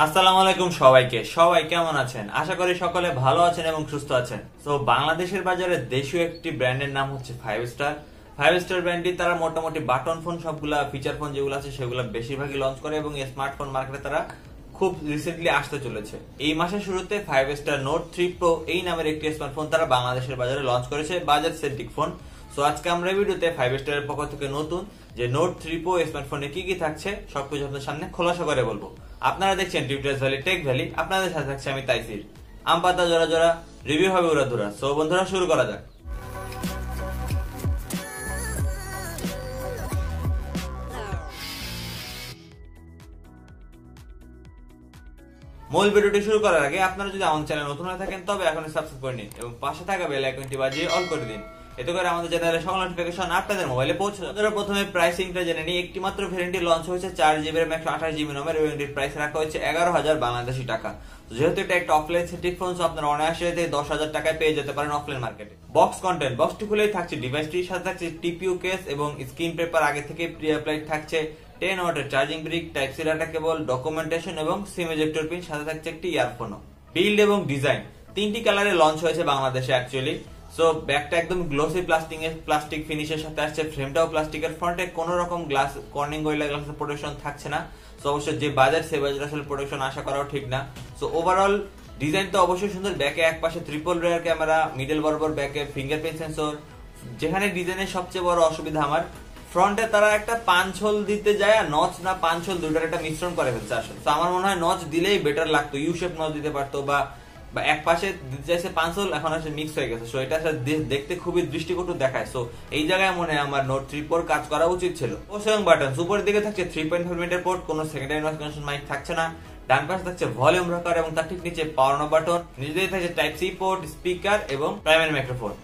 আসসালামু আলাইকুম সবাইকে। সবাই কেমন আছেন? আশা করি সকলে ভালো আছেন এবং সুস্থ আছেন। তো বাংলাদেশের বাজারে দেশীয় একটি ব্র্যান্ডের নাম হচ্ছে 5 স্টার। 5 স্টার ব্র্যান্ডটি তারা মোটামুটি বাটন ফোন সবগুলা ফিচার ফোন যেগুলো আছে সেগুলো বেশিরভাগই লঞ্চ করে এবং স্মার্টফোন মার্কেটে তারা খুব রিসেন্টলি আসতে চলেছে। এই মাসের শুরুতে 5 স্টার নোট 3 প্রো এই নামের একটি স্মার্টফোন তারা বাংলাদেশের বাজারে লঞ্চ করেছে, বাজাজ সেন্ট্রিক ফোন। সো আজকে আমরা ভিডিওতে 5 স্টারের পক্ষ থেকে নতুন যে নোট 3 প্রো স্মার্টফোনে কি কি থাকছে সবকিছু আপনাদের সামনে খোলাসা করে বলবো। আপনারা দেখছেন টিউটোরিয়ালস ভ্যালি টেক ভ্যালি, আপনাদের সাথে থাকছে আমি তাইসির। আম পাতা জোড়া জোড়া, রিভিউ হবে উড়াধুরা। সো বন্ধুরা শুরু করা যাক। মূল ভিডিওটি শুরু করার আগে আপনারা যদি আমার চ্যানেল নতুন হয়ে থাকেন তবে এখনই সাবস্ক্রাইব করে নিন এবং পাশে থাকা বেল আইকনটি বাজিয়ে অল করে দিন। এতে করে আমাদের চ্যানেলের সকল নোটিফিকেশন আপনাদের মোবাইলে পৌঁছে যাবে। প্রথমে প্রাইসিংটা জেনে নিই। একটি মাত্র ভ্যারিয়েন্টটি লঞ্চ হয়েছে 4GB RAM 128GB রমের এবং এর প্রাইস রাখা হয়েছে 11,000 বাংলাদেশি টাকা। যেহেতু এটা একটা অফলাইন সেন্ট্রিক ফোন, সো আপনারা অনায়াসে 10,000 টাকায় পেয়ে যেতে পারেন অফলাইন মার্কেটে। বক্স কন্টেন্ট, বক্সটি খুলেই থাকছে ডিভাইসটির সাথে থাকছে টিপিইউ কেস এবং স্ক্রিন পেপার আগে থেকে প্রি অ্যাপ্লাইড থাকছে, 10 ওয়াটের charging brick, type C data cable, documentation এবং সিম এজেক্টর পিন, সাথে থাকছে একটি ইয়ারফোনও। বিল্ড এবং ডিজাইন তিনটি কালারে লঞ্চ হয়েছে বাংলাদেশে অ্যাকচুয়ালি। সো ব্যাকটা একদম গ্লোসি প্লাস্টিক ফিনিশের সাথে আসছে, ফ্রেমটাও প্লাস্টিকের, ফ্রন্টে কোনো রকম গ্লাস কর্নিং গরিলা গ্লাসের প্রোটেকশন থাকছে না। সো অবশ্যই যে বাজার সে বাজার আসলে প্রোটেকশন আশা করাও ঠিক না। সো ওভারঅল ডিজাইন তো অবশ্যই সুন্দর। ব্যাকে এক পাশে ট্রিপল রেয়ার ক্যামেরা, মিডল বরাবর ব্যাকে ফিঙ্গারপ্রিন্ট সেন্সর। যেখানে ডিজাইনের সবচেয়ে বড় অসুবিধা আমার, ফ্রন্টে তারা একটা পাঞ্চ হোল দিতে যায় আর নচ না পাঞ্চ হোল দুইটার একটা মিশ্রণ করে ফেলছে আসলে। তো আমার মনে হয় নচ দিলেই বেটার লাগতো, ইউ শেপ নচ দিতে পারতো বা এক পাশে দিতে চাইছে পাঞ্চ হোল, এখন আসলে মিক্স হয়ে গেছে। সো এটা দেখতে খুবই দৃষ্টিকটু দেখায়। সো এই জায়গায় মনে হয় আমার নোট 3 প্রোর কাজ করা উচিত ছিল। ওসং বাটন উপরের দিকে থাকছে 3.5 মিটার পোর্ট, কোনো সেকেন্ডারি নয়েজ ক্যান্সেলেশন মাইক থাকছে না। ডান পাশে থাকছে ভলিউম রকার এবং তার ঠিক নিচে পাওয়ার অন বাটন। নিচে দিকে থাকছে টাইপ সি পোর্ট, স্পিকার এবং প্রাইমারি মাইক্রোফোন।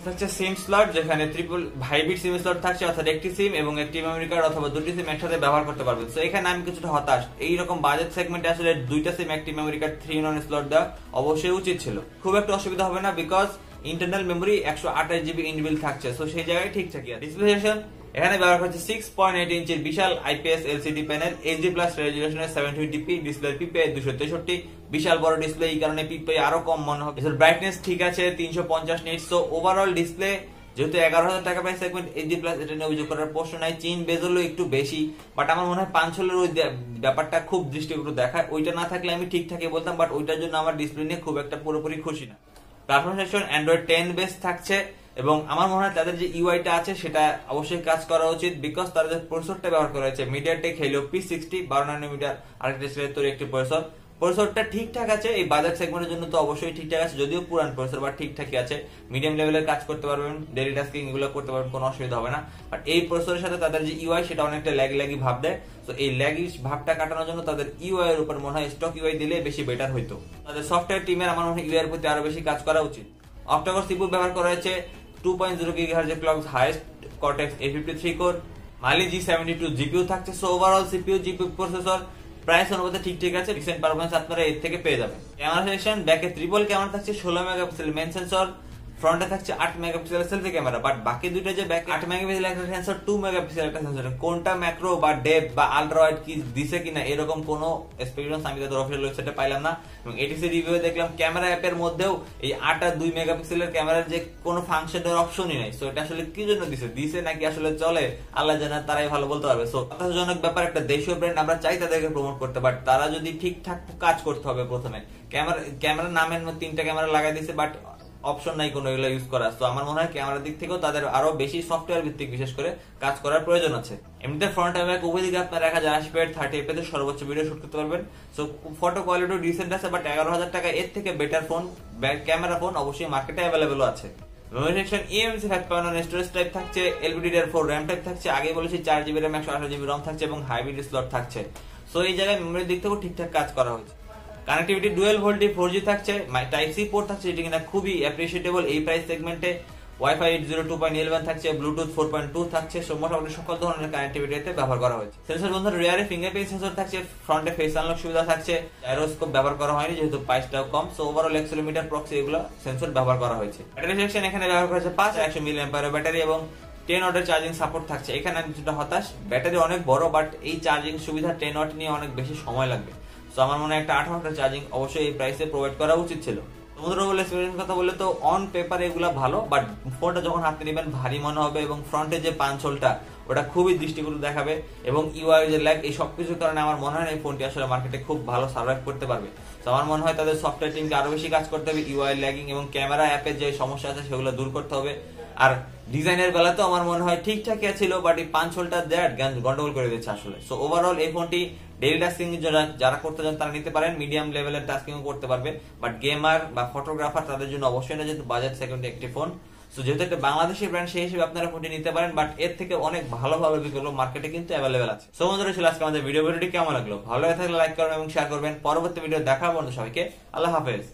থাকছে সিম স্লট, যেখানে ট্রিপল হাইব্রিড সিম স্লট থাকছে, অর্থাৎ একটি সিম এবং একটি মেমরি কার্ড অথবা দুটি সিম একসাথে ব্যবহার করতে পারবেন। তো এখানে আমি কিছুটা হতাশ, এইরকম বাজেট সেগমেন্টে আসলে দুইটা সিম একটি মেমরি কার্ড 3-in-1 স্লট দেওয়া অবশ্যই উচিত ছিল। খুব একটা অসুবিধা হবে না, because internal memory 128GB inbuilt থাকছে। সো সেই জায়গায় ঠিকঠাকই আছে। ডিসপ্লে সেকশন, এখানে ব্যবহার করছে 6.8 ইঞ্চির বিশাল IPS LCD panel, HD+ রেজুলেশনের 720p display, PPI 263, বিশাল বড় ডিসপ্লে, এই কারণে PPI আরো কম মনে হবে। ব্রাইটনেস ঠিক আছে, 350 নিটস। সো ওভারঅল ডিসপ্লে যেহেতু 11,000 টাকা প্রাইস সেগমেন্ট, HD+ এটা নিয়ে অভিযোগ করার প্রশ্ন নাই। চিন বেজলও একটু বেশি, বাট আমার মনে হয় পাঞ্চ হোলের ওই ব্যাপারটা খুব দৃষ্টিকটু দেখায়। ওইটা না থাকলে আমি ঠিকঠাকই বলতাম, বাট ওইটার জন্য আমার ডিসপ্লে নিয়ে খুব একটা পুরোপুরি খুশি না। প্ল্যাটফর্ম সেকশন অ্যান্ড্রয়েড 10 বেস থাকছে এবং আমার মনে হয় তাদের যে ইউআইটা আছে সেটা অবশ্যই কাজ করা উচিত, বিকজ তারা যে প্রসেসরটা ব্যবহার করা হয়েছে মিডিয়াটেক হেলিও P60 12 নানোমিটার আর্কিটেকচারের তৈরি একটি প্রসেসরটা ঠিকঠাক আছে। এই বাজার সেগমেন্টের জন্য তো অবশ্যই ঠিকঠাক আছে, যদিও পুরান প্রসেসর বাট ঠিকঠাকই আছে। মিডিয়াম লেভেলের কাজ করতে পারবেন, ডেইলি টাস্কিং এগুলো করতে পারবেন, কোনো অসুবিধা হবে না। বাট এই প্রসেসরের সাথে তাদের যে ইউআই সেটা অনেকটা ল্যাগি ভাব দেয়। তো এই ল্যাগি ভাবটা কাটানোর জন্য তাদের ইউআই এর উপর মনে হয় স্টক ইউআই দিলে বেশি বেটার হইতো। তাদের সফটওয়্যার টিমের আমার মনে হয় ইউআই এর প্রতি আরো বেশি কাজ করা উচিত। অক্টাকোর সিপিইউ ব্যবহার করা হয়েছে, 2.0 GHz clock highest cortex A53 core, Mali G72 GPU থাকছে। So overall CPU GPU processor price অনুপাতে ঠিক আছে, রিসেন্ট পারফরম্যান্স আপনারা এর থেকে পেয়ে যাবেন। ক্যামেরা সেকশন, ব্যাকে ট্রিপল ক্যামেরা থাকছে, 16 মেগাপিক্সেল মেইন সেন্সর, ফ্রন্টে থাকছে 8 মেগাপিক্সেল সেলফি ক্যামেরা। বাট বাকি দুইটা যে ব্যাকে 8 মেগাপিক্সেল একটা সেন্সর, 2 মেগাপিক্সেল একটা সেন্সর, কোনটা ম্যাক্রো বা ডেপথ বা আলট্রা ওয়াইড কি দিছে কিনা এরকম কোনো এক্সপেরিয়েন্স আমি তাদের অফিসিয়াল ওয়েবসাইটে পাইলাম না। এবং এটিসি রিভিউয়ে দেখলাম ক্যামেরা অ্যাপের মধ্যেও এই 8 আর 2 মেগাপিক্সেলের ক্যামেরার যে কোনো ফাংশনের অপশনই নাই। সো এটা আসলে কি জন্য দিছে নাকি আসলে চলে আল্লাহ জানে, তারাই ভালো বলতে পারবে। সো হতাশাজনক ব্যাপার, একটা দেশীয় ব্র্যান্ড আমরা চাই তাদেরকে প্রমোট করতে, বাট তারা যদি ঠিকঠাক কাজ করতে হবে। প্রথমে ক্যামেরা নামের 3টা ক্যামেরা লাগাই দিছে, বাট অপশন নাই কোনো এগুলো ইউজ করা। তো আমার মনে হয় ক্যামেরার দিক থেকেও তাদের আরো বেশি সফটওয়্যার ভিত্তিক বিশেষ করে কাজ করার প্রয়োজন আছে। এমনিতে ফ্রন্ট আর ব্যাক উভয় দিকে আপনারা 1080p 30fps সর্বোচ্চ ভিডিও শুট করতে পারবেন। সো ফটো কোয়ালিটি ডিসেন্ট আছে, বাট 11,000 টাকা এর থেকে বেটার ফোন ক্যামেরা ফোন অবশ্যই মার্কেটে অ্যাভেলেবল আছে। Memory section eMMC 5.1 storage type থাকছে, LPDDR4 RAM টাইপ থাকছে, আগে বলেছি 4GB RAM 128GB ROM থাকছে এবং হাইব্রিড স্লট থাকছে। সো এই জায়গায় মেমরির দিক থেকেও ঠিকঠাক কাজ করা হয়েছে। কানেক্টিভিটি ডুয়েল ভোল্টেজ 4G থাকছে, টাইপ সি পোর্ট থাকছে, যেটা কিনা খুবই অ্যাপ্রিশিয়েটেবল এই প্রাইস সেগমেন্টে। ওয়াইফাই 802.11 থাকছে, ব্লুটুথ 4.2 থাকছে। মোটামুটি সকল ধরনের কানেক্টিভিটিতে ব্যবহার করা হয়েছে। সেন্সর বন্ধুরা রিয়ারে ফিঙ্গারপ্রিন্ট সেন্সর থাকছে, ফ্রন্টে ফেস আনলক সুবিধা থাকছে, জাইরোস্কোপ ব্যবহার করা হয়নি যেহেতু প্রাইসটাও কম। সো ওভারঅল অ্যাক্সেলোমিটার প্রক্সি এগুলো সেন্সর ব্যবহার করা হয়েছে। ব্যাটারি সেকশন এখানে ব্যবহার করা হয়েছে 500 mAh ব্যাটারি এবং 10 ওয়াটের চার্জিং সাপোর্ট থাকছে। এখানে আমি কিছুটা হতাশ, ব্যাটারি অনেক বড়, বাট এই চার্জিং সুবিধা 10 ওয়াট নিয়ে অনেক বেশি সময় লাগবে। তো আমার মনে হয় একটা 18 চার্জিং অবশ্যই এই প্রাইসে প্রোভাইড করা উচিত ছিল। তোমাদের ওভারঅল এক্সপিরিয়েন্স কথা বললে তো অন পেপার এগুলা ভালো, বাট ফোনটা যখন হাতে নেবেন ভারী মনে হবে এবং ফ্রন্টে যে পাঞ্চ হোলটা ওটা খুবই দৃষ্টিকটু দেখাবে এবং ইউআই যে ল্যাগ, এই সবকিছুর কারণে আমার মনে হয় এই ফোনটি আসলে মার্কেটে খুব ভালো সার্ভাইভ করতে পারবে। তো আমার মনে হয় তাদের সফটওয়্যার টিমকে আরো বেশি কাজ করতে হবে, ইউআই ল্যাগিং এবং ক্যামেরা অ্যাপের যে সমস্যা আছে সেগুলো দূর করতে হবে। আর ডিজাইনের বেলা তো আমার মনে হয় ঠিকঠাক ছিল, বাট এই পাঞ্চ হোলটা দেয় গন্ডগোল করে দিচ্ছে আসলে। সো ওভারঅল এই ফোনটি ডেইলি টাস্কিং যারা করতে চান তারা নিতে পারেন, মিডিয়াম লেভেলের টাস্কিং করতে পারবে, বাট গেমার বা ফটোগ্রাফার তাদের জন্য অবশ্যই না, যেহেতু বাজেট সেকেন্ডে একটি ফোন। সো যেহেতু একটা বাংলাদেশি ব্র্যান্ড সেই হিসেবে আপনারা ফোনটি নিতে পারেন, বাট এর থেকে অনেক ভালো ভালো বিকল্প মার্কেটে কিন্তু অ্যাভেলেবেল আছে। সো বন্ধুরা ছিল আজকে আমাদের ভিডিওটি কেমন লাগলো, ভালো লাগলে লাইক করবেন এবং শেয়ার করবেন। পরবর্তী ভিডিও দেখা পর্যন্ত সবাইকে আল্লাহ হাফেজ।